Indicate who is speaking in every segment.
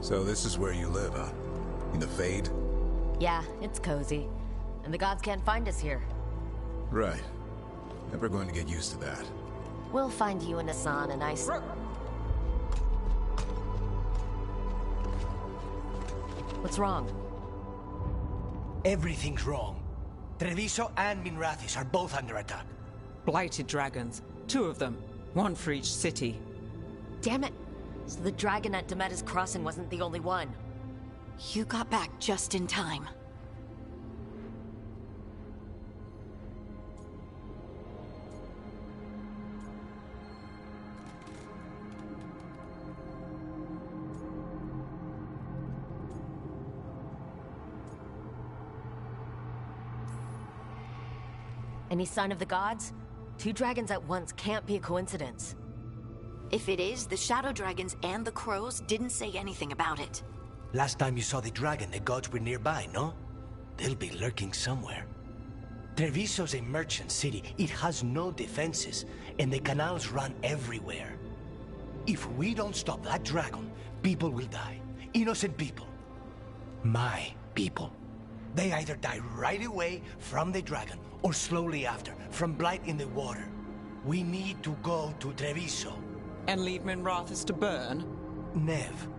Speaker 1: So this is where you live, huh? In the Fade?
Speaker 2: Yeah, it's cozy. And the gods can't find us here.
Speaker 1: Right. Never going to get used to that.
Speaker 2: We'll find you and Hassan a nice... What's wrong?
Speaker 3: Everything's wrong. Treviso and Minrathis are both under attack.
Speaker 4: Blighted dragons. 2 of them. 1 for each city.
Speaker 2: Damn it! So the dragon at Demeter's Crossing wasn't the only one.
Speaker 5: You got back just in time.
Speaker 2: Any sign of the gods? 2 dragons at once can't be a coincidence.
Speaker 5: If it is, the Shadow Dragons and the Crows didn't say anything about it.
Speaker 3: Last time you saw the dragon, the gods were nearby, no? They'll be lurking somewhere. Treviso's a merchant city. It has no defenses, and the canals run everywhere. If we don't stop that dragon, people will die. Innocent people. My people. They either die right away from the dragon, or slowly after, from blight in the water. We need to go to Treviso.
Speaker 4: And leave Minrathis to burn?
Speaker 3: Nev.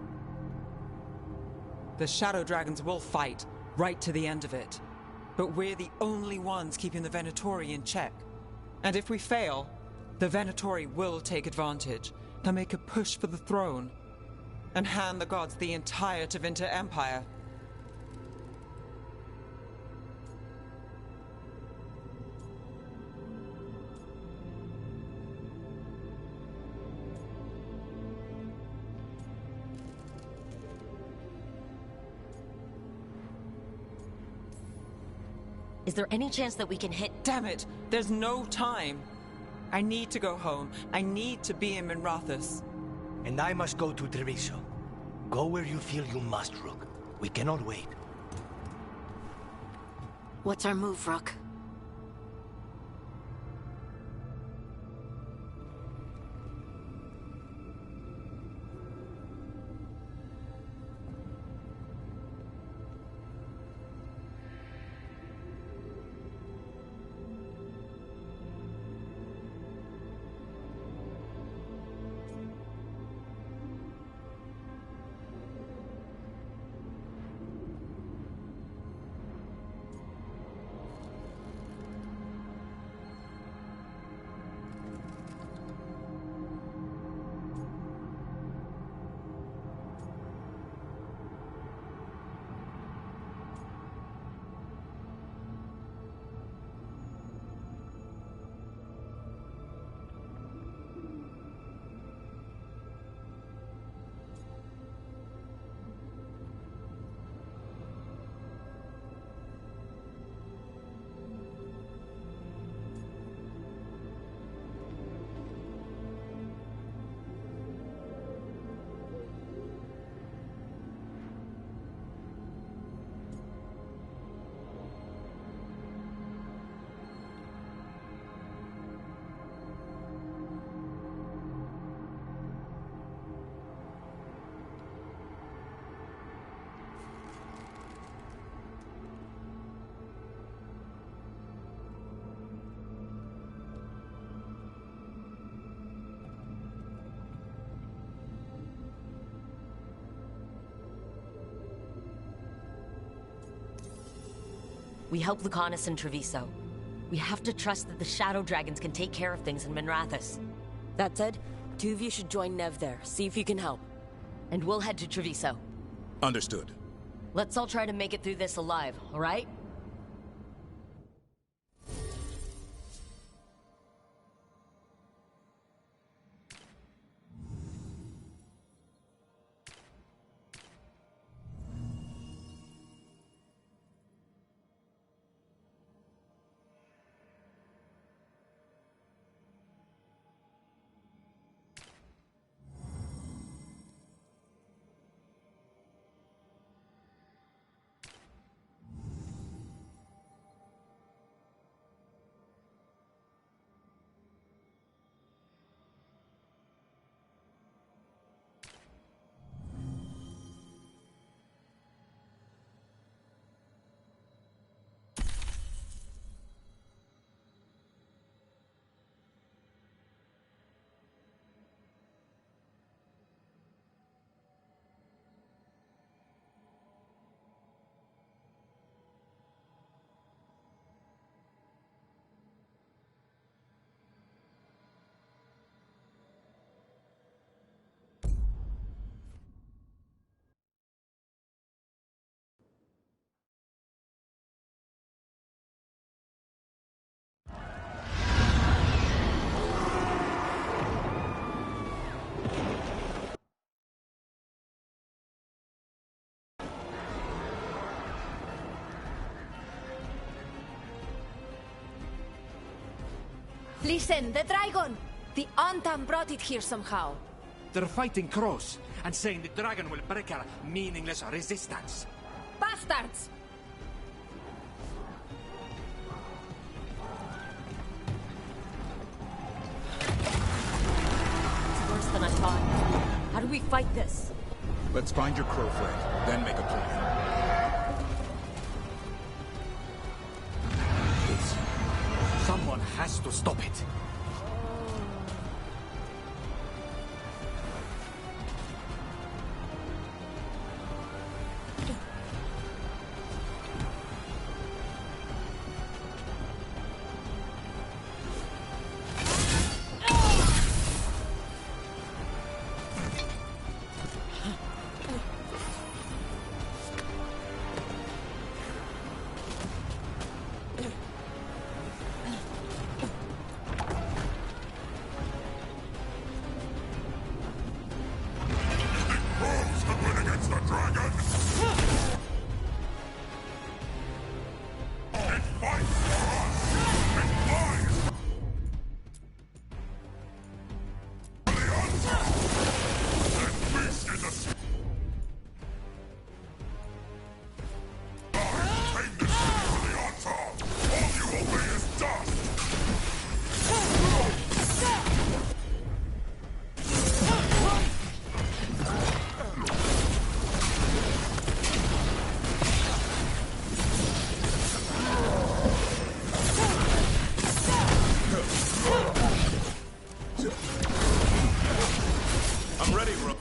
Speaker 4: The Shadow Dragons will fight, right to the end of it. But we're the only ones keeping the Venatori in check. And if we fail, the Venatori will take advantage. They'll make a push for the throne. And hand the gods the entire Tevinter Empire.
Speaker 2: Is there any chance that we can hit...
Speaker 4: Damn it! There's no time! I need to go home. I need to be in Minrathis.
Speaker 3: And I must go to Treviso. Go where you feel you must, Rook. We cannot wait.
Speaker 5: What's our move, Rook?
Speaker 2: We help Lucanus in Treviso. We have to trust that the Shadow Dragons can take care of things in Minrathis. That said, 2 of you should join Nev there, see if you can help. And we'll head to Treviso.
Speaker 1: Understood.
Speaker 2: Let's all try to make it through this alive, alright?
Speaker 6: Listen, the dragon! The Antam brought it here somehow.
Speaker 7: They're fighting crows and saying the dragon will break our meaningless resistance.
Speaker 6: Bastards!
Speaker 2: It's worse than I thought. How do we fight this?
Speaker 1: Let's find your crow friend, then make a plan.
Speaker 7: Someone has to stop it.
Speaker 1: I'm ready, Rook.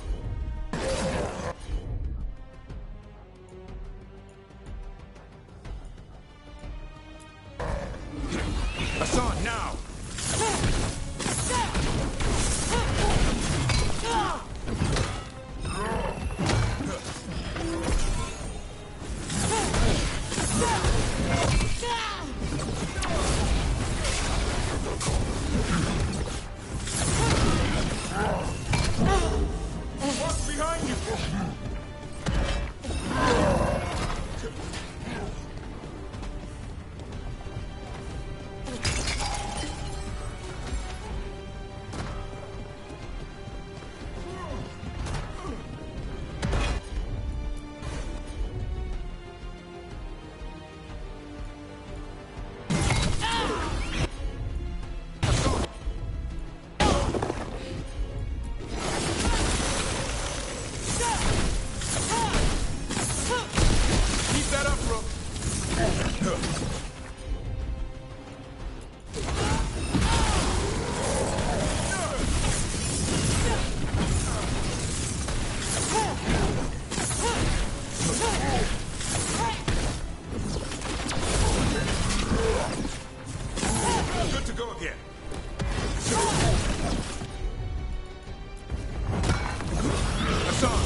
Speaker 1: Hassan, now! What's behind you? Keep that up, Rook. Good to go again. Hassan!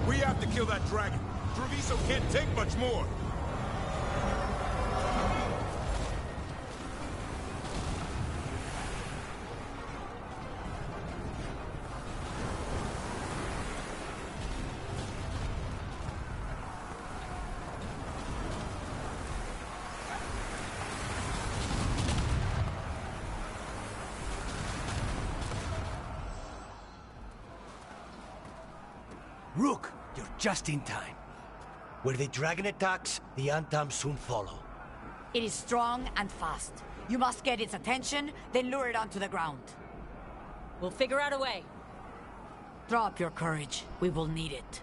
Speaker 1: We have to kill that dragon. Treviso can't take much more.
Speaker 3: Rook, you're just in time. Where the dragon attacks, the Antam soon follow.
Speaker 5: It is strong and fast. You must get its attention, then lure it onto the ground.
Speaker 2: We'll figure out a way.
Speaker 5: Drop your courage. We will need it.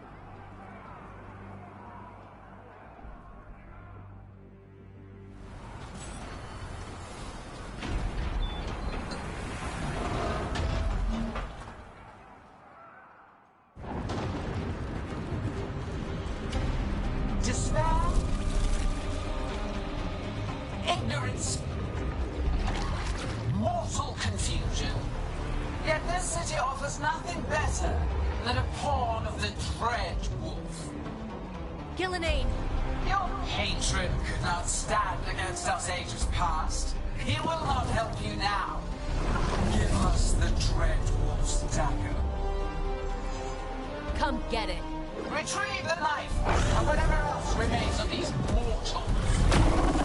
Speaker 8: is mortal confusion. Yet this city offers nothing better than a pawn of the Dread Wolf.
Speaker 6: Gillenane!
Speaker 8: Your hatred could not stand against us ages past. He will not help you now. Give us the Dread Wolf's dagger.
Speaker 6: Come get it.
Speaker 8: Retrieve the knife and whatever else remains of these mortals.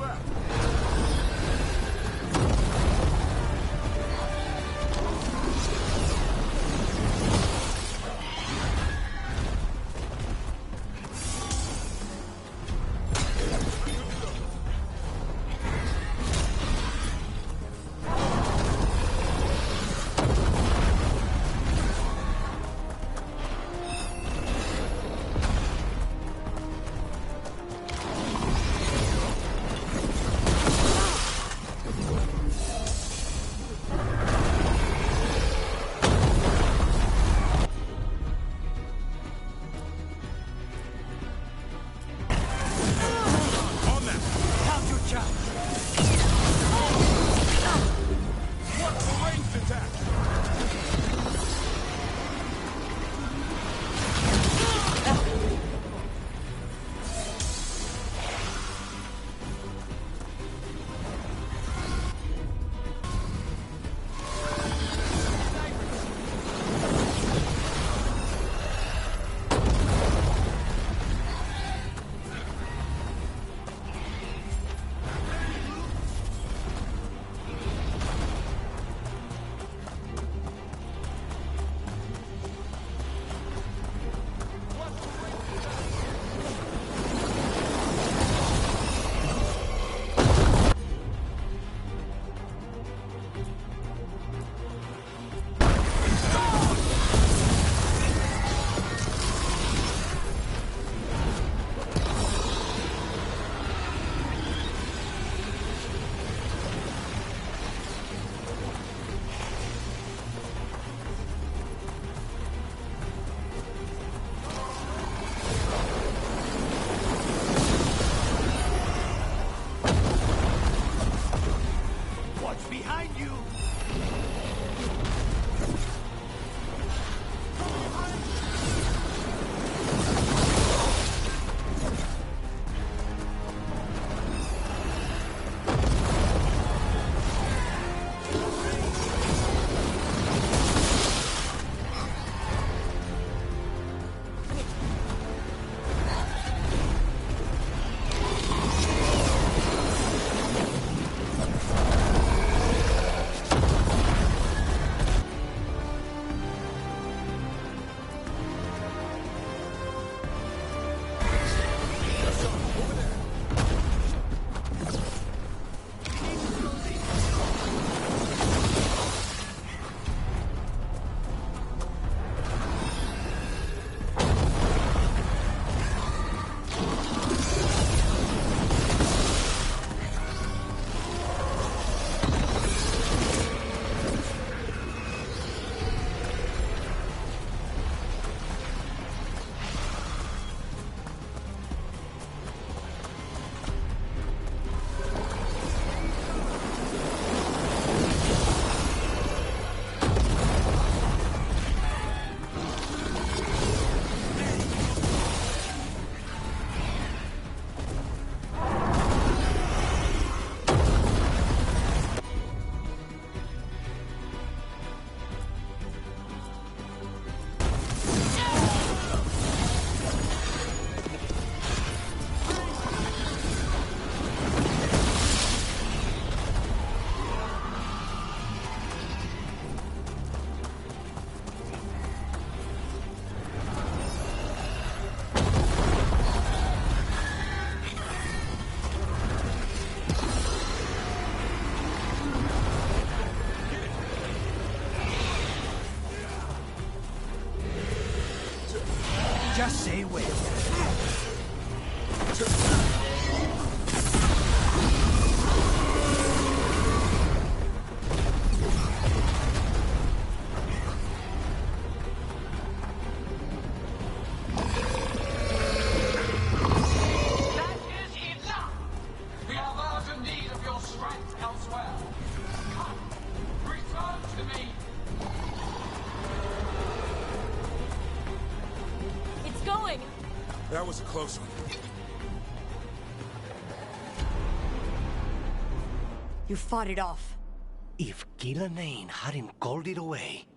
Speaker 1: left.
Speaker 3: Just say when.
Speaker 1: That was a close one.
Speaker 5: You fought it off.
Speaker 3: If Gillenane hadn't called it away...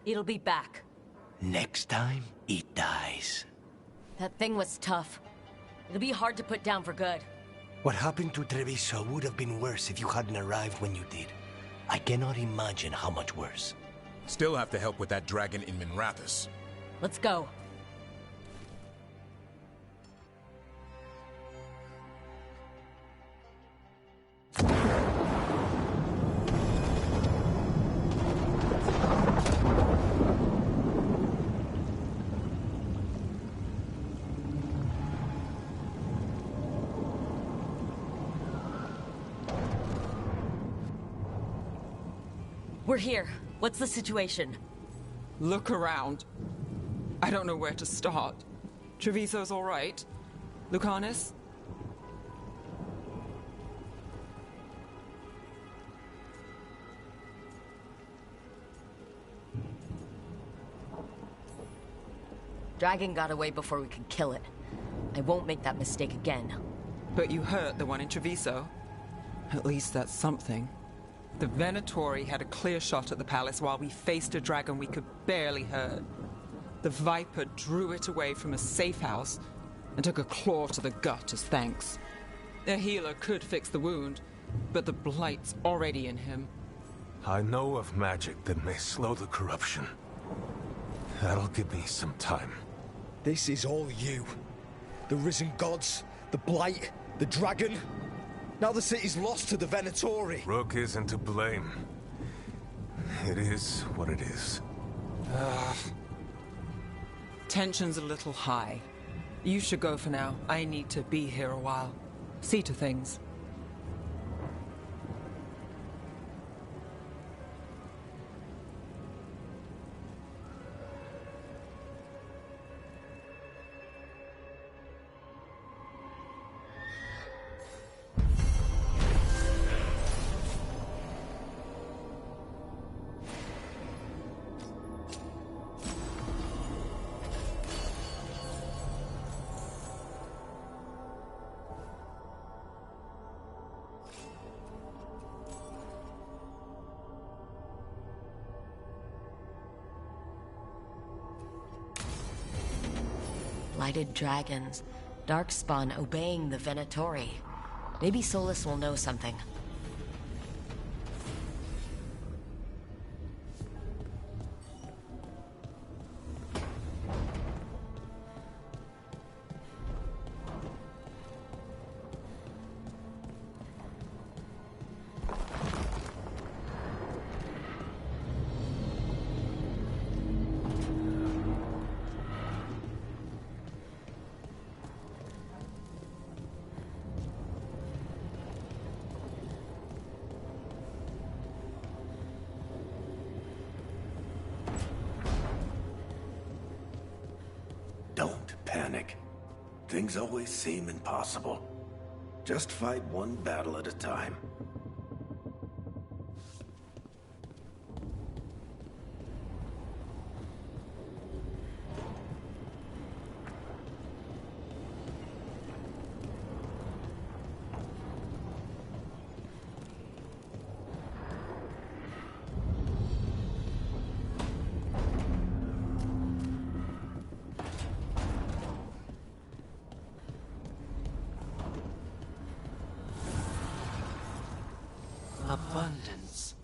Speaker 2: It'll be back.
Speaker 3: Next time, it dies.
Speaker 2: That thing was tough. It'll be hard to put down for good.
Speaker 3: What happened to Treviso would have been worse if you hadn't arrived when you did. I cannot imagine how much worse.
Speaker 1: Still have to help with that dragon in Minrathous.
Speaker 2: Let's go. We're here. What's the situation?
Speaker 4: Look around. I don't know where to start. Treviso's all right. Lucanus?
Speaker 2: Dragon got away before we could kill it. I won't make that mistake again.
Speaker 4: But you hurt the one in Treviso. At least that's something. The Venatori had a clear shot at the palace while we faced a dragon we could barely hurt. The Viper drew it away from a safe house and took a claw to the gut as thanks. A healer could fix the wound, but the Blight's already in him.
Speaker 9: I know of magic that may slow the corruption. That'll give me some time.
Speaker 10: This is all you. The risen gods, the Blight, the dragon. Now the city's lost to the Venatori.
Speaker 9: Rook isn't to blame. It is what it is.
Speaker 4: Tension's a little high. You should go for now. I need to be here a while. See to things.
Speaker 2: Blighted dragons. Darkspawn obeying the Venatori. Maybe Solus will know something.
Speaker 11: Don't panic. Things always seem impossible. Just fight one battle at a time.
Speaker 3: Abundance.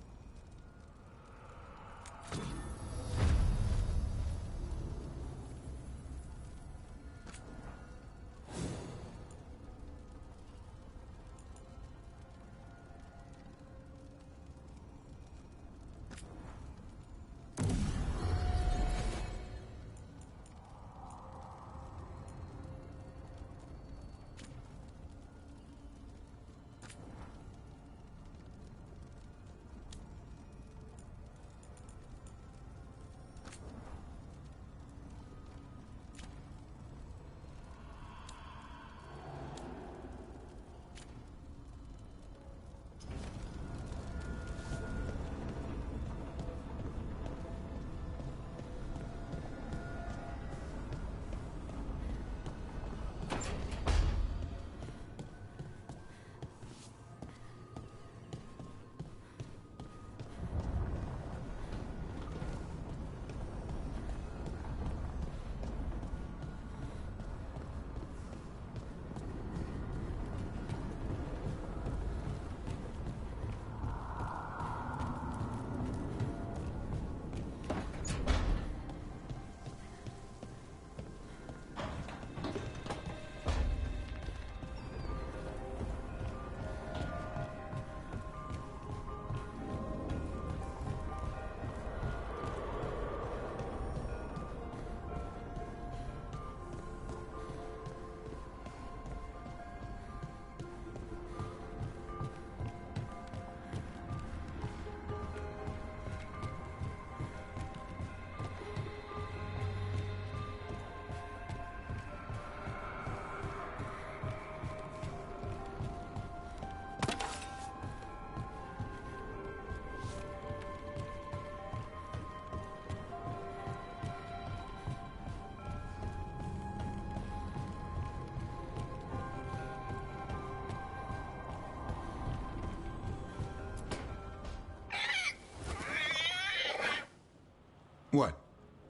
Speaker 1: What?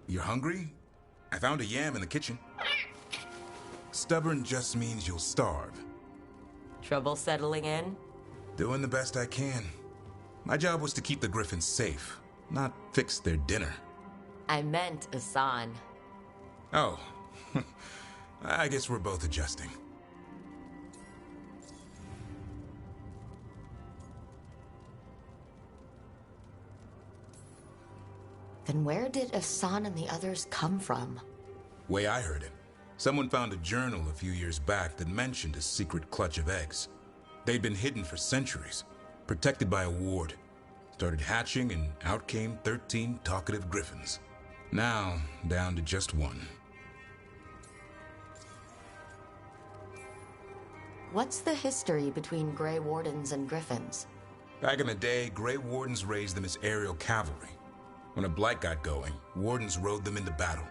Speaker 1: You're hungry? I found a yam in the kitchen. Stubborn just means you'll starve.
Speaker 2: Trouble settling in?
Speaker 1: Doing the best I can. My job was to keep the Griffins safe, not fix their dinner.
Speaker 2: I meant Asan.
Speaker 1: Oh. I guess we're both adjusting.
Speaker 2: Then where did Asan and the others come from?
Speaker 1: Way I heard it, someone found a journal a few years back that mentioned a secret clutch of eggs. They'd been hidden for centuries, protected by a ward. Started hatching and out came 13 talkative griffins. Now, down to just one.
Speaker 2: What's the history between Grey Wardens and Griffins?
Speaker 1: Back in the day, Grey Wardens raised them as aerial cavalry. When a blight got going, Wardens rode them into battle.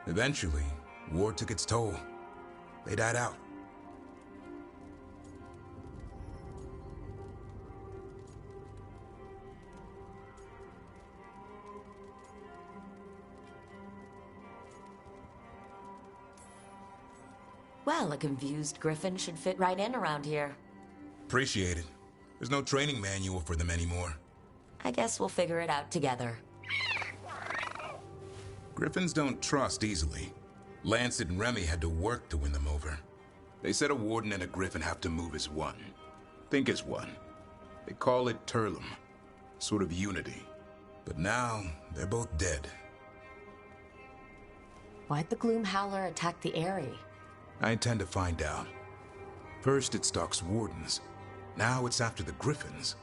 Speaker 1: Eventually, war took its toll. They died out.
Speaker 2: Well, a confused griffin should fit right in around here.
Speaker 1: Appreciate it. There's no training manual for them anymore.
Speaker 2: I guess we'll figure it out together.
Speaker 1: Griffins don't trust easily. Lancet and Remy had to work to win them over. They said a warden and a griffin have to move as one. Think as one. They call it Turlum. Sort of unity. But now, they're both dead.
Speaker 2: Why'd the Gloom Howler attack the Eyrie?
Speaker 1: I intend to find out. First it stalks wardens. Now it's after the griffins.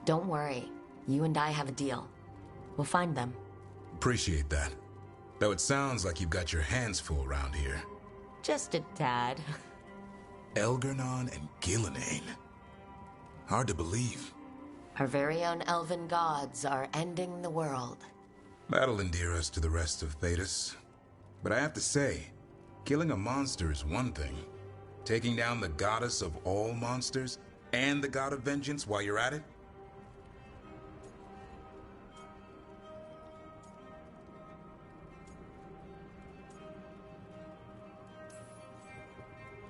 Speaker 2: Don't worry. You and I have a deal. We'll find them.
Speaker 1: Appreciate that. Though it sounds like you've got your hands full around here.
Speaker 2: Just a tad.
Speaker 1: Elgernon and Gillenane. Hard to believe.
Speaker 2: Our very own elven gods are ending the world.
Speaker 1: That'll endear us to the rest of Thedas. But I have to say, killing a monster is one thing. Taking down the goddess of all monsters and the god of vengeance while you're at it?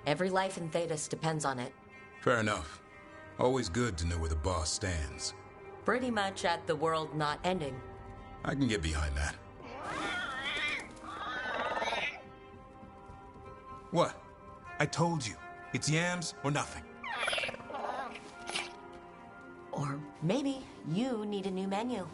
Speaker 2: Every life in Thedas depends on it.
Speaker 1: Fair enough. Always good to know where the boss stands.
Speaker 2: Pretty much at the world not ending.
Speaker 1: I can get behind that. What? I told you. It's yams or nothing.
Speaker 2: Or maybe you need a new menu.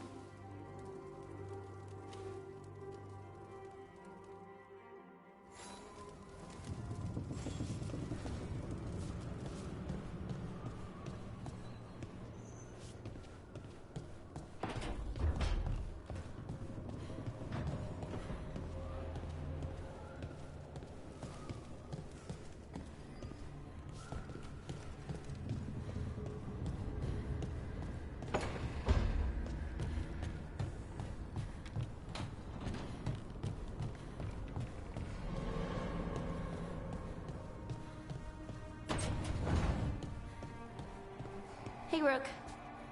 Speaker 6: Hey, Rook.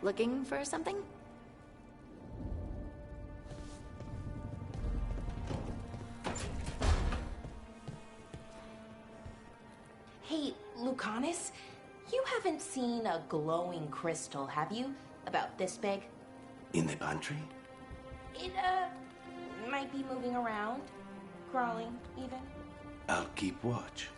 Speaker 6: Looking for something?
Speaker 12: Hey, Lucanus, you haven't seen a glowing crystal, have you? About this big?
Speaker 3: In the pantry?
Speaker 12: It, might be moving around. Crawling, even.
Speaker 3: I'll keep watch.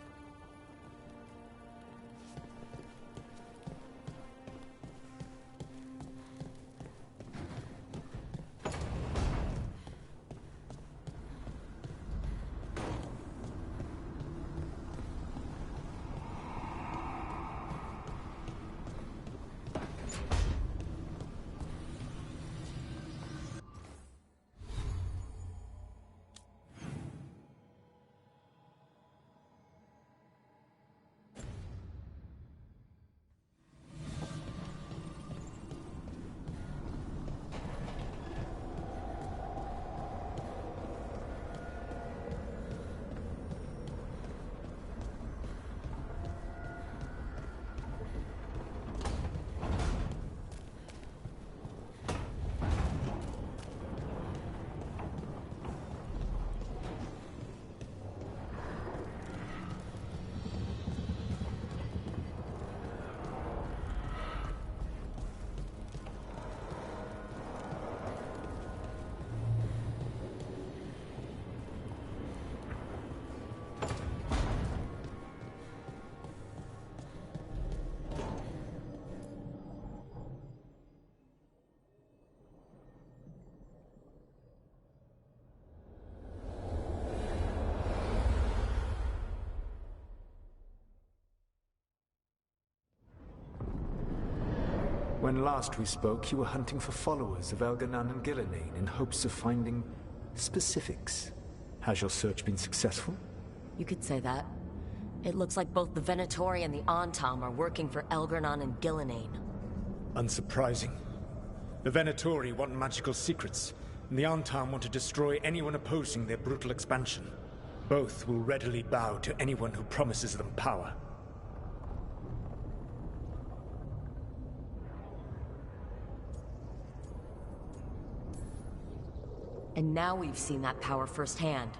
Speaker 13: When last we spoke, you were hunting for followers of Elganan and Gillenane in hopes of finding specifics. Has your search been successful?
Speaker 2: You could say that. It looks like both the Venatori and the Antam are working for Elganan and Gillenane.
Speaker 7: Unsurprising. The Venatori want magical secrets, and the Antam want to destroy anyone opposing their brutal expansion. Both will readily bow to anyone who promises them power.
Speaker 2: And now we've seen that power firsthand.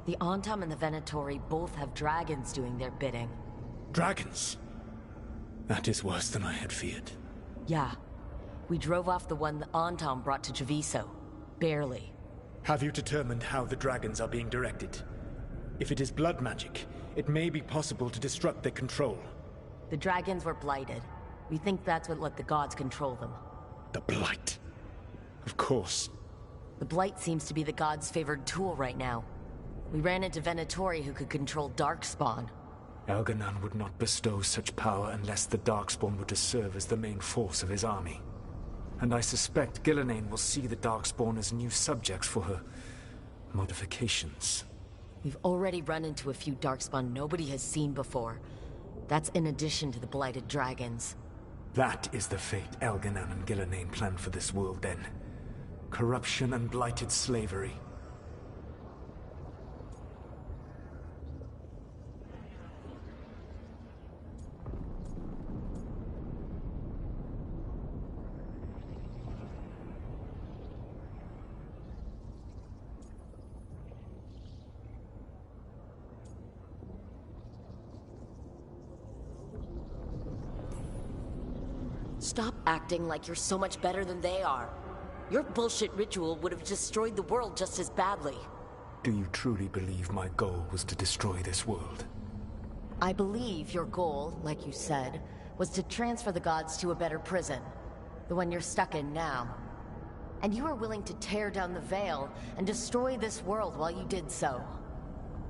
Speaker 2: The Antam and the Venatori both have dragons doing their bidding.
Speaker 7: Dragons? That is worse than I had feared.
Speaker 2: Yeah. We drove off the one the Antam brought to Treviso. Barely.
Speaker 7: Have you determined how the dragons are being directed? If it is blood magic, it may be possible to disrupt their control.
Speaker 2: The dragons were blighted. We think that's what let the gods control them.
Speaker 7: The Blight. Of course.
Speaker 2: The Blight seems to be the gods' favored tool right now. We ran into Venatori who could control Darkspawn.
Speaker 13: Elganan would not bestow such power unless the Darkspawn were to serve as the main force of his army. And I suspect Gillenane will see the Darkspawn as new subjects for her modifications.
Speaker 2: We've already run into a few Darkspawn nobody has seen before. That's in addition to the blighted dragons.
Speaker 13: That is the fate Elganan and Gillenane planned for this world then. Corruption and blighted slavery.
Speaker 2: Stop acting like you're so much better than they are. Your bullshit ritual would have destroyed the world just as badly.
Speaker 13: Do you truly believe my goal was to destroy this world?
Speaker 2: I believe your goal, like you said, was to transfer the gods to a better prison. The one you're stuck in now. And you were willing to tear down the Veil and destroy this world while you did so.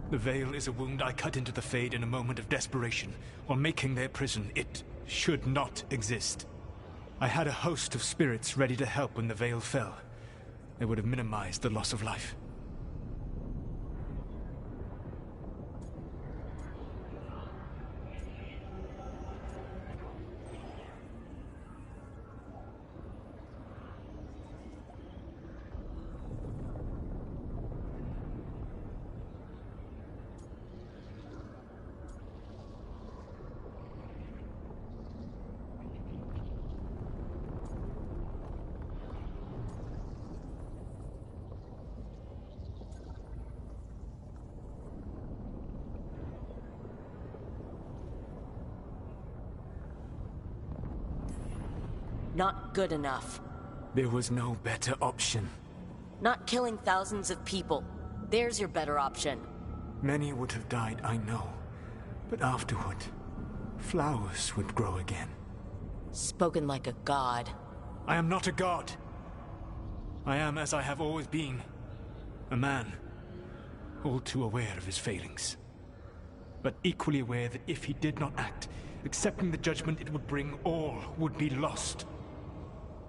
Speaker 13: The Veil is a wound I cut into the Fade in a moment of desperation, while making their prison. It should not exist. I had a host of spirits ready to help when the Veil fell. They would have minimized the loss of life.
Speaker 2: Not good enough.
Speaker 13: There was no better option.
Speaker 2: Not killing thousands of people. There's your better option.
Speaker 13: Many would have died, I know. But afterward, flowers would grow again.
Speaker 2: Spoken like a god.
Speaker 13: I am not a god. I am as I have always been. A man. All too aware of his failings. But equally aware that if he did not act, accepting the judgment it would bring, all would be lost.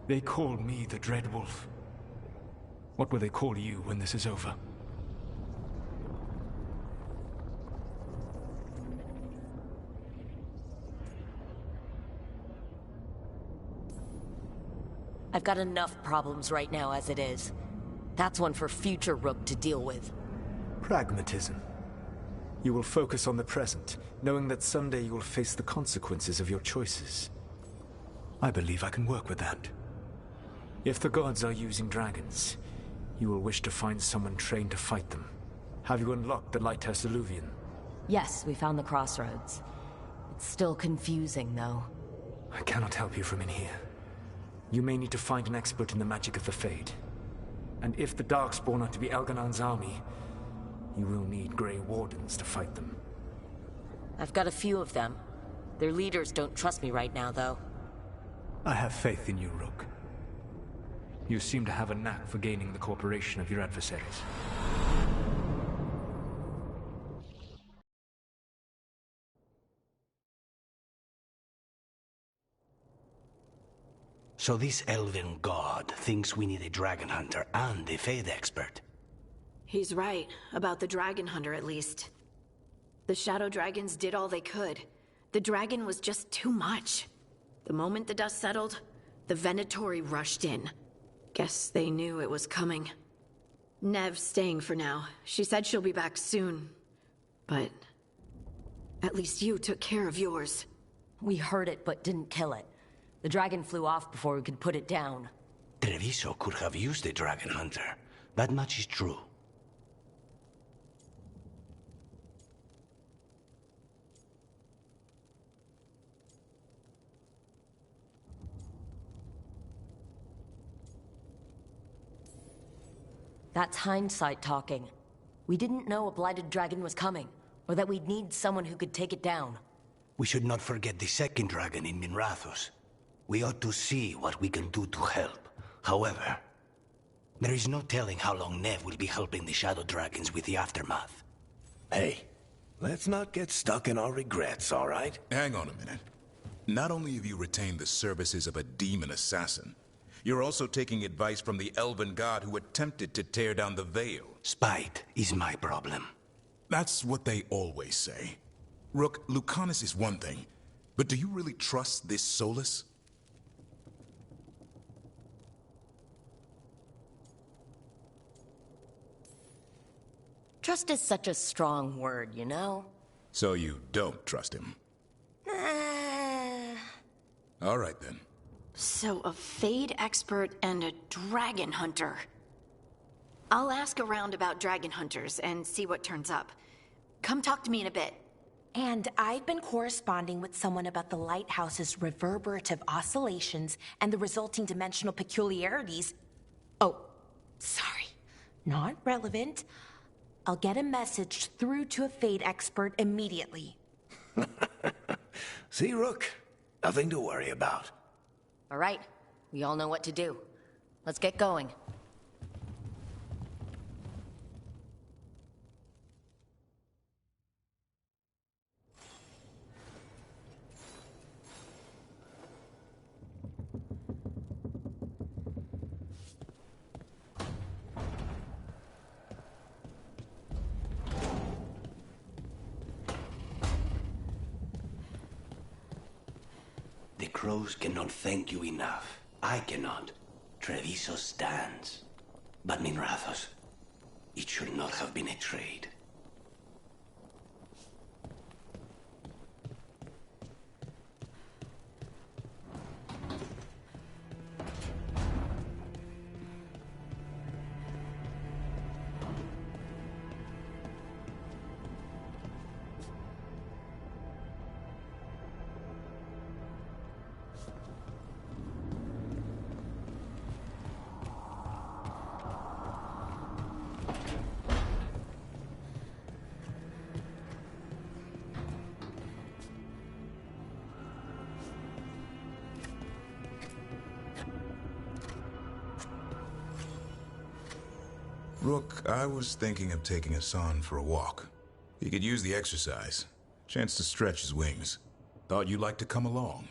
Speaker 13: They called me the Dread Wolf. What will they call you when this is over?
Speaker 2: I've got enough problems right now as it is. That's one for future Rook to deal with.
Speaker 13: Pragmatism. You will focus on the present, knowing that someday you will face the consequences of your choices. I believe I can work with that. If the gods are using dragons, you will wish to find someone trained to fight them. Have you unlocked the Lighthouse Illuvian?
Speaker 2: Yes, we found the crossroads. It's still confusing, though.
Speaker 13: I cannot help you from in here. You may need to find an expert in the magic of the Fade. And if the Darkspawn are to be Elganan's army, you will need Grey Wardens to fight them.
Speaker 2: I've got a few of them. Their leaders don't trust me right now, though.
Speaker 13: I have faith in you, Rook. You seem to have a knack for gaining the cooperation of your adversaries.
Speaker 3: So this elven god thinks we need a dragon hunter and a Fade expert.
Speaker 6: He's right, about the dragon hunter at least. The shadow dragons did all they could. The dragon was just too much. The moment the dust settled, the Venatori rushed in. Guess they knew it was coming. Nev's staying for now. She said she'll be back soon. But at least you took care of yours.
Speaker 2: We heard it, but didn't kill it. The dragon flew off before we could put it down.
Speaker 3: Treviso could have used a dragon hunter. That much is true.
Speaker 2: That's hindsight talking. We didn't know a blighted dragon was coming, or that we'd need someone who could take it down.
Speaker 3: We should not forget the second dragon in Minrathos. We ought to see what we can do to help. However, there is no telling how long Nev will be helping the shadow dragons with the aftermath.
Speaker 11: Hey, let's not get stuck in our regrets, all right?
Speaker 1: Hang on a minute. Not only have you retained the services of a demon assassin, you're also taking advice from the elven god who attempted to tear down the Veil.
Speaker 3: Spite is my problem.
Speaker 1: That's what they always say. Rook, Lucanus is one thing, but do you really trust this Solus?
Speaker 2: Trust is such a strong word, you know?
Speaker 1: So you don't trust him? All right then.
Speaker 6: So a Fade expert and a dragon hunter. I'll ask around about dragon hunters and see what turns up. Come talk to me in a bit.
Speaker 12: And I've been corresponding with someone about the lighthouse's reverberative oscillations and the resulting dimensional peculiarities. Oh, sorry. Not relevant. I'll get a message through to a Fade expert immediately.
Speaker 11: See, Rook? Nothing to worry about.
Speaker 2: All right, we all know what to do. Let's get going.
Speaker 3: The crows cannot thank you enough. I cannot. Treviso stands. But Minrathos, it should not have been a trade.
Speaker 1: Rook, I was thinking of taking Hassan for a walk. He could use the exercise. Chance to stretch his wings. Thought you'd like to come along.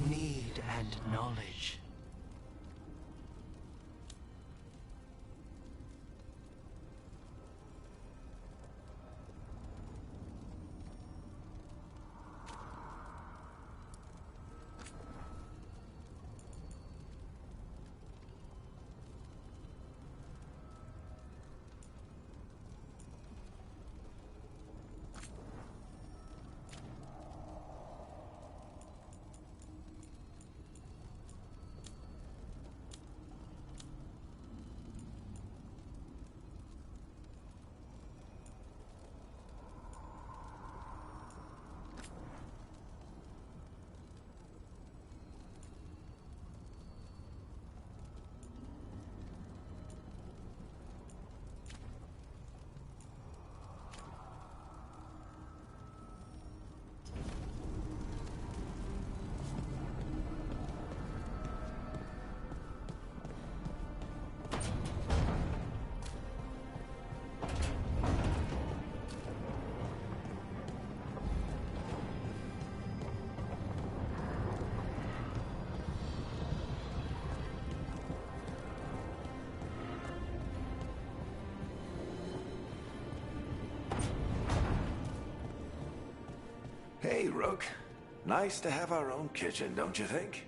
Speaker 3: Need and knowledge.
Speaker 11: Rook. Nice to have our own kitchen, don't you think?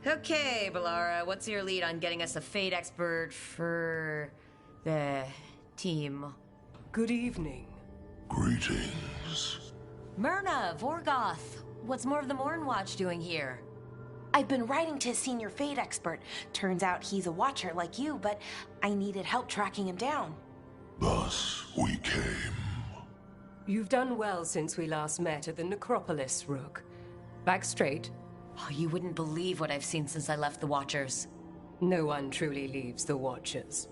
Speaker 2: Okay, Balara, what's your lead on getting us a Fate expert for the team?
Speaker 14: Good evening.
Speaker 15: Greetings.
Speaker 2: Myrna, Vorgoth, what's more of the Morn Watch doing here?
Speaker 12: I've been writing to a senior Fate expert. Turns out he's a watcher like you, but I needed help tracking him down.
Speaker 15: Thus we came.
Speaker 14: You've done well since we last met at the Necropolis, Rook. Back straight.
Speaker 2: Oh, you wouldn't believe what I've seen since I left the Watchers.
Speaker 14: No one truly leaves the Watchers.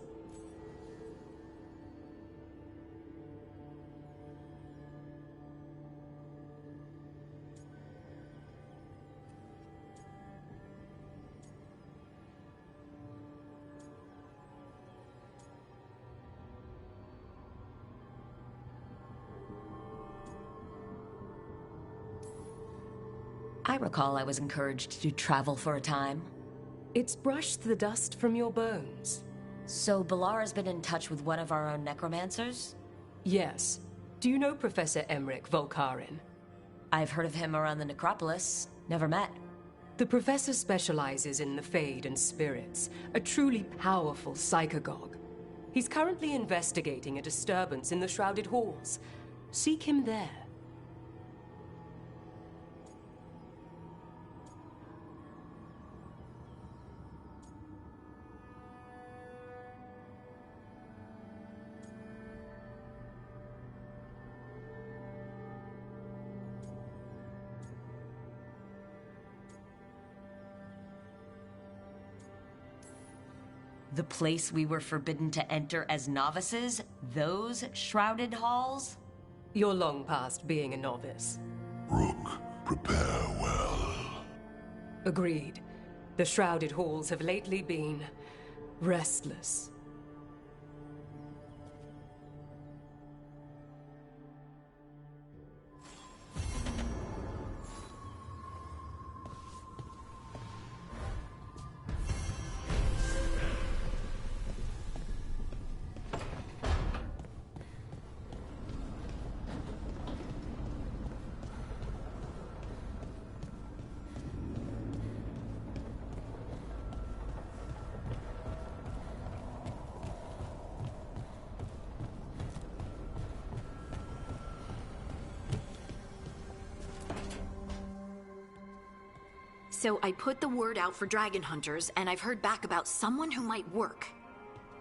Speaker 2: I recall I was encouraged to travel for a time.
Speaker 14: It's brushed the dust from your bones.
Speaker 2: So Balara's been in touch with one of our own necromancers?
Speaker 14: Yes. Do you know Professor Emmerich Volkarin?
Speaker 2: I've heard of him around the Necropolis. Never met.
Speaker 14: The professor specializes in the Fade and spirits, a truly powerful psychagogue. He's currently investigating a disturbance in the Shrouded Halls. Seek him there.
Speaker 2: The place we were forbidden to enter as novices? Those shrouded halls?
Speaker 14: You're long past being a novice.
Speaker 15: Rook, prepare well.
Speaker 14: Agreed. The Shrouded Halls have lately been restless.
Speaker 6: So I put the word out for dragon hunters, and I've heard back about someone who might work.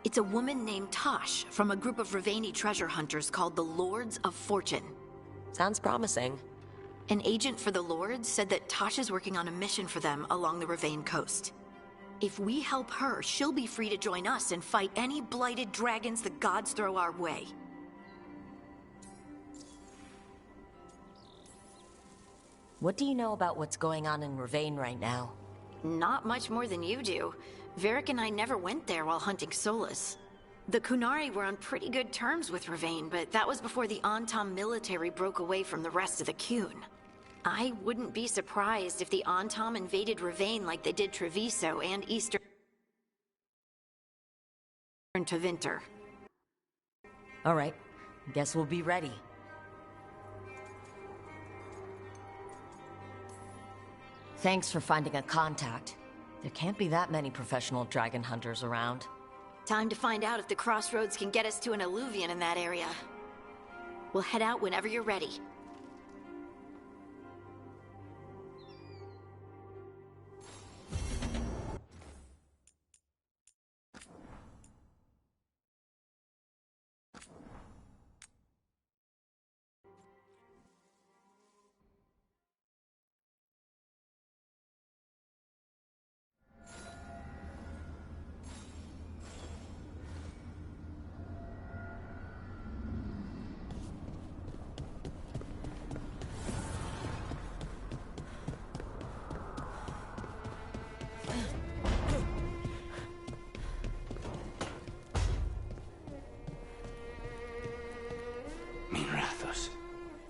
Speaker 6: It's a woman named Tosh from a group of Ravani treasure hunters called the Lords of Fortune.
Speaker 2: Sounds promising.
Speaker 6: An agent for the Lords said that Tosh is working on a mission for them along the Ravane coast. If we help her, she'll be free to join us and fight any blighted dragons the gods throw our way.
Speaker 2: What do you know about what's going on in Ravane right now?
Speaker 6: Not much more than you do. Varric and I never went there while hunting Solus. The Kunari were on pretty good terms with Ravane, but that was before the Antam military broke away from the rest of the Kun. I wouldn't be surprised if the Antam invaded Ravane like they did Treviso and Eastern Tevinter.
Speaker 2: All right, guess we'll be ready. Thanks for finding a contact. There can't be that many professional dragon hunters around.
Speaker 6: Time to find out if the crossroads can get us to an Alluvian in that area. We'll head out whenever you're ready.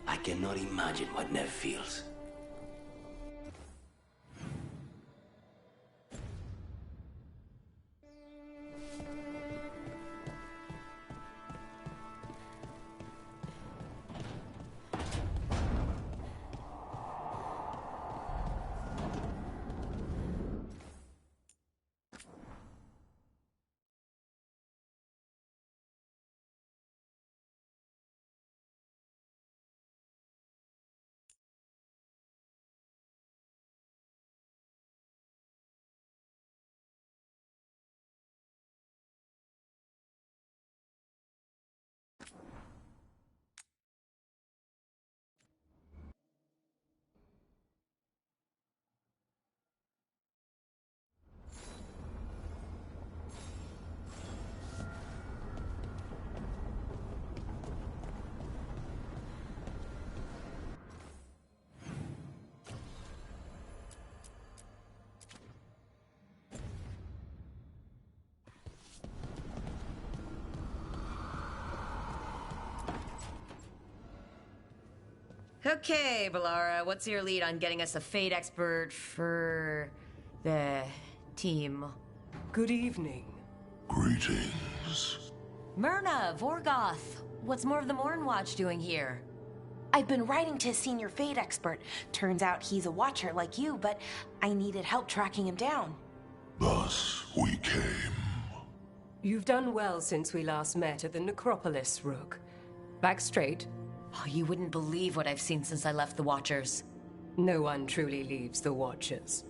Speaker 3: I cannot imagine what Nev feels.
Speaker 2: Okay, Valara, what's your lead on getting us a Fate expert for the team?
Speaker 14: Good evening.
Speaker 15: Greetings.
Speaker 2: Myrna, Vorgoth, what's more of the Mornwatch doing here?
Speaker 12: I've been writing to a senior Fate expert. Turns out he's a watcher like you, but I needed help tracking him down.
Speaker 15: Thus we came.
Speaker 14: You've done well since we last met at the Necropolis, Rook. Back straight.
Speaker 2: Oh, you wouldn't believe what I've seen since I left the Watchers.
Speaker 14: No one truly leaves the Watchers.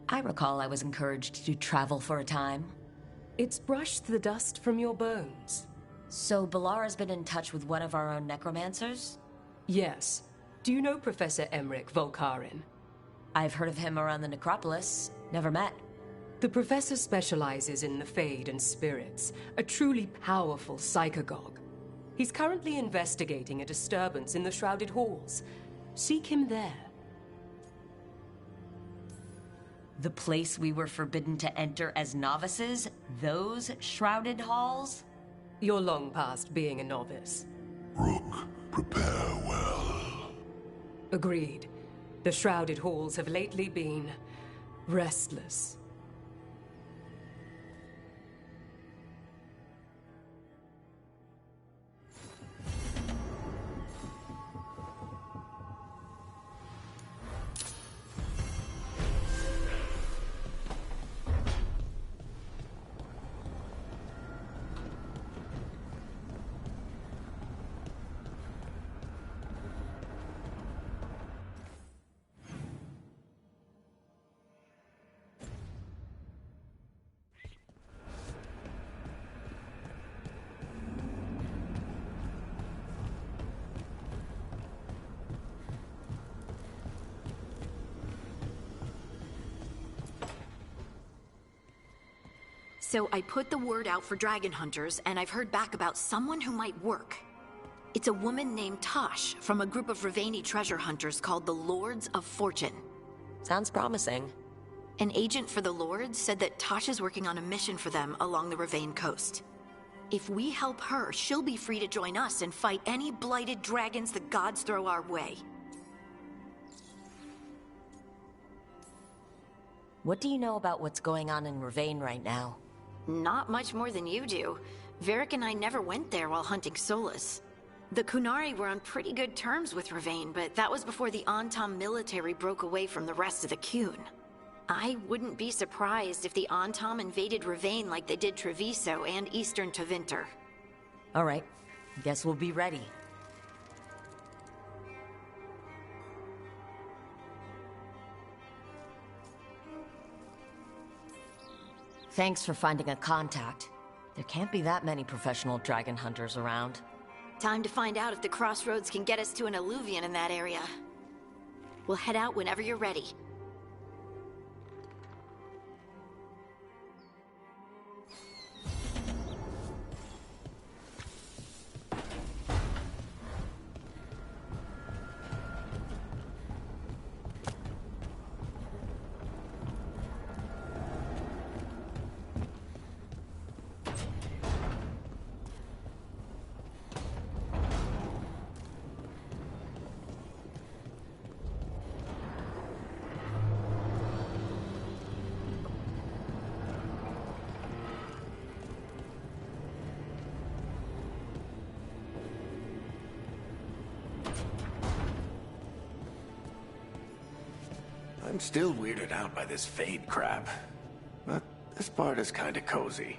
Speaker 2: I recall I was encouraged to travel for a time.
Speaker 14: It's brushed the dust from your bones.
Speaker 2: So Balara's been in touch with one of our own necromancers?
Speaker 14: Yes. Do you know Professor Emmerich Volkarin?
Speaker 2: I've heard of him around the Necropolis. Never met.
Speaker 14: The professor specializes in the Fade and spirits, a truly powerful psychagogue. He's currently investigating a disturbance in the Shrouded Halls. Seek him there.
Speaker 2: The place we were forbidden to enter as novices? Those Shrouded Halls?
Speaker 14: You're long past being a novice.
Speaker 15: Rook, prepare well.
Speaker 14: Agreed. The Shrouded Halls have lately been restless.
Speaker 6: So I put the word out for dragon hunters, and I've heard back about someone who might work. It's a woman named Tosh from a group of Ravani treasure hunters called the Lords of Fortune.
Speaker 2: Sounds promising.
Speaker 6: An agent for the Lords said that Tasha's working on a mission for them along the Ravane coast. If we help her, she'll be free to join us and fight any blighted dragons the gods throw our way.
Speaker 2: What do you know about what's going on in Ravane right now?
Speaker 6: Not much more than you do. Varric and I never went there while hunting Solus. The Kunari were on pretty good terms with Ravane, but that was before the Antam military broke away from the rest of the Kun. I wouldn't be surprised if the Antam invaded Ravane like they did Treviso and Eastern Tevinter.
Speaker 2: All right. Guess we'll be ready. Thanks for finding a contact. There can't be that many professional dragon hunters around.
Speaker 6: Time to find out if the crossroads can get us to an alluvion in that area. We'll head out whenever you're ready.
Speaker 11: I'm still weirded out by this Fade crap. But this part is kinda cozy.